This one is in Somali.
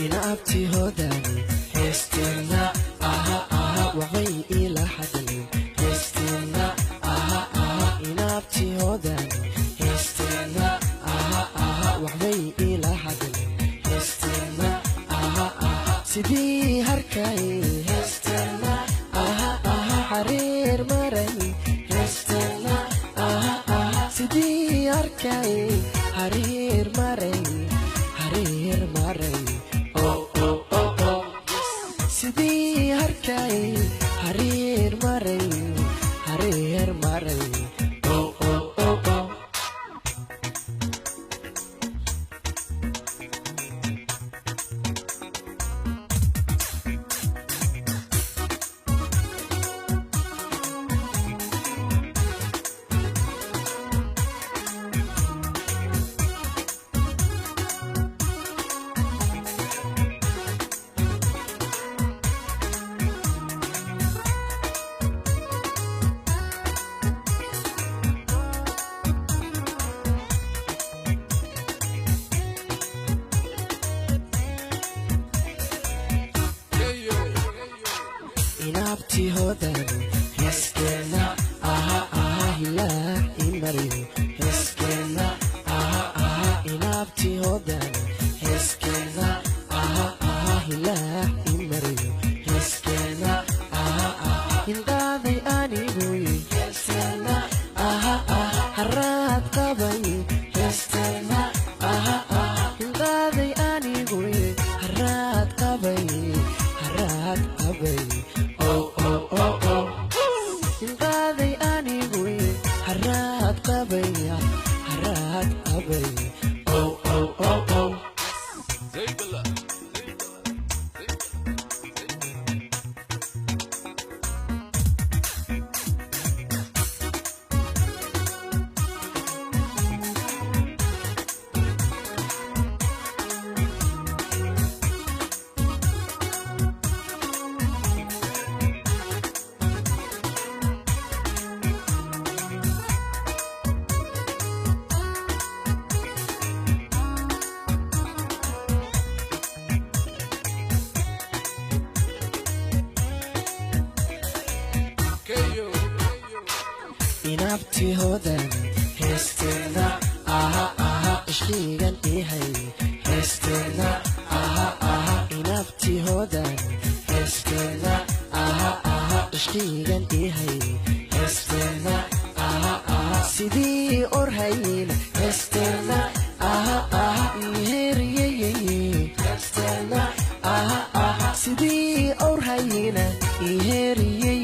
inabti hodani hestina aha aha waxay ila hadlin hestina aha aha inabti hodani hestina aha aha waxay ila hadlin hestina aha aha sidii harkay hestina aha aha xariir maray hestina aha aha sidii harkay xariir maray sidii harkay xariir maray inabti hodani heskena aha aha hilah imariyo heskena aha aha inabti hodani heskena aha aha hilah imariyo heskena aha aha hindaaday aniguyi heskena aha aha haraad qabay heskena aha aha hindaaday aniguyi haraad qabay hindaaday aniguy haraad qabaya haraad qabay inabti hodani hestina aha aha ishqigan ihay hestina aha aha inabti hodani hestina aha aha ishqigan ihay hestina aha aha sidii orhayna hestina aha aha iheriyey hestina aha aha sidii orhayna iheriyey